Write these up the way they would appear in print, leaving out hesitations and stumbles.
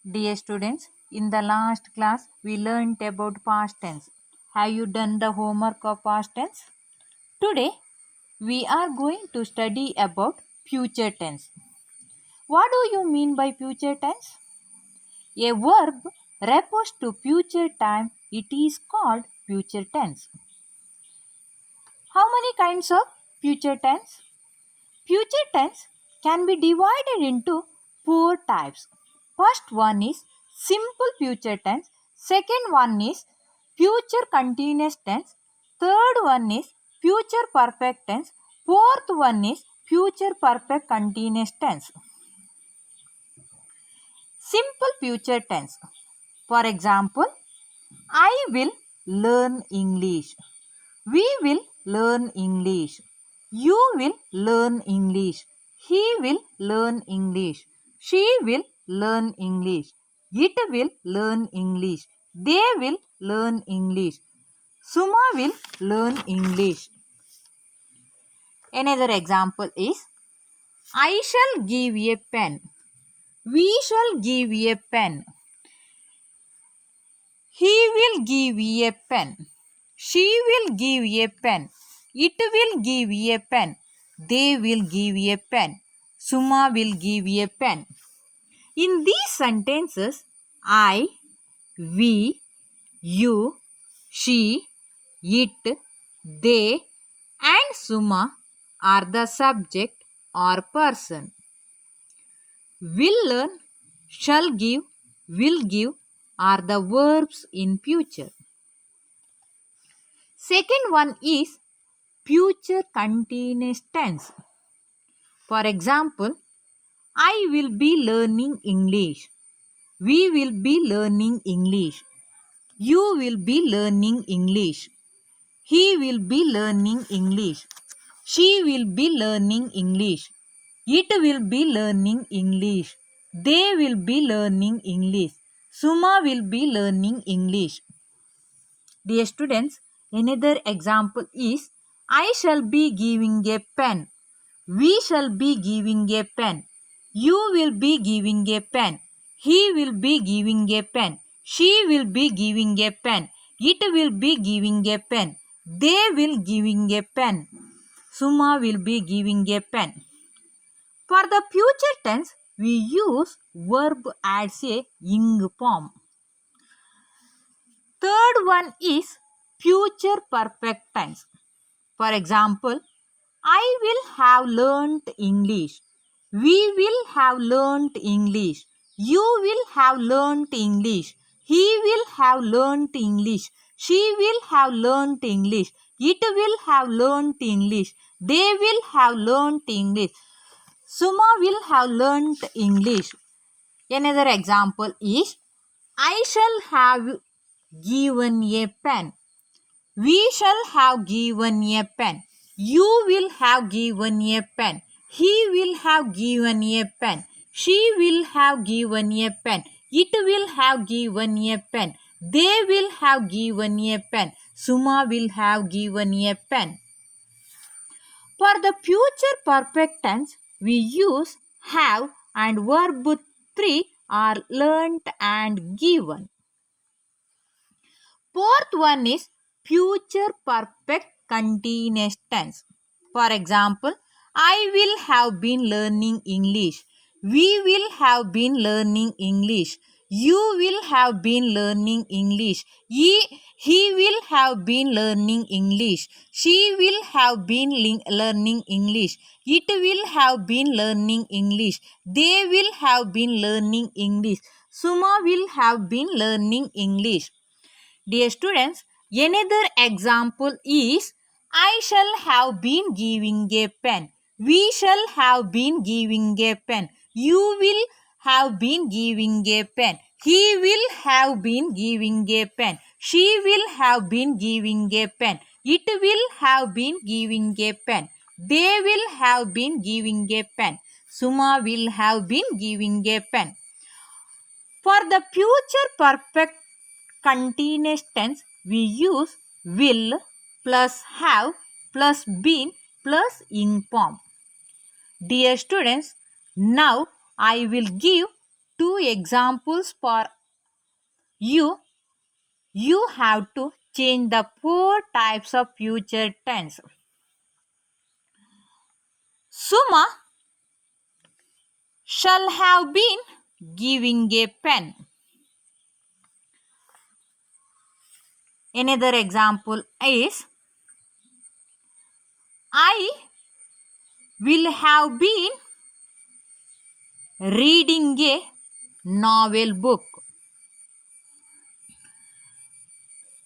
Dear students, in the last class we learned about past tense. Have you done the homework of past tense? Today we are going to study about future tense. What do you mean by future tense? A verb refers to future time. It is called future tense. How many kinds of future tense? Future tense can be divided into four types. First one is simple future tense. Second one is future continuous tense. Third one is future perfect tense. Fourth one is future perfect continuous tense. Simple future tense. For example, I will learn English. We will learn English. You will learn English. He will learn English. She will learn English. It will learn English. They will learn English. Suma will learn English. Another example is I shall give a pen. We shall give a pen. He will give a pen. She will give a pen. It will give a pen. They will give a pen. Suma will give a pen. In these sentences, I, we, you, she, it, they, and Suma are the subject or person. Will learn, shall give, will give are the verbs in future. Second one is future continuous tense. For example, I will be learning English. We will be learning English. You will be learning English. He will be learning English. She will be learning English. It will be learning English. They will be learning English. Suma will be learning English. Dear students, another example is I shall be giving a pen. We shall be giving a pen. You will be giving a pen. He will be giving a pen. She will be giving a pen. It will be giving a pen. They will giving a pen. Suma will be giving a pen. For the future tense, we use verb as a ing form. Third one is future perfect tense. For example, I will have learnt English. We will have learnt English. You will have learnt English. He will have learnt English. She will have learnt English. It will have learnt English. They will have learnt English. Suma will have learnt English. Another example is I shall have given a pen. We shall have given a pen. You will have given a pen. He will have given a pen. She will have given a pen. It will have given a pen. They will have given a pen. Suma will have given a pen. For the future perfect tense, we use have and verb 3 are learnt and given. Fourth one is future perfect continuous tense. For example, I will have been learning English. We will have been learning English. You will have been learning English. He will have been learning English. She will have been learning English. It will have been learning English. They will have been learning English. Suma will have been learning English. Dear students, another example is I shall have been giving a pen. We shall have been giving a pen. You will have been giving a pen. He will have been giving a pen. She will have been giving a pen. It will have been giving a pen. They will have been giving a pen. Suma will have been giving a pen. For the future perfect continuous tense, we use will plus have plus been plus ing form. Dear students, now I will give two examples for you. You have to change the four types of future tense. Suma shall have been giving a pen. Another example is I will have been reading a novel book.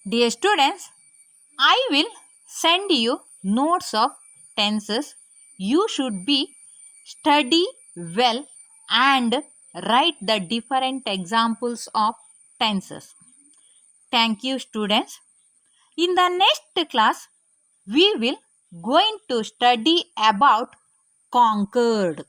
Dear students, I will send you notes of tenses. You should be study well and write the different examples of tenses. Thank you, students. In the next class, we will going to study about conquered.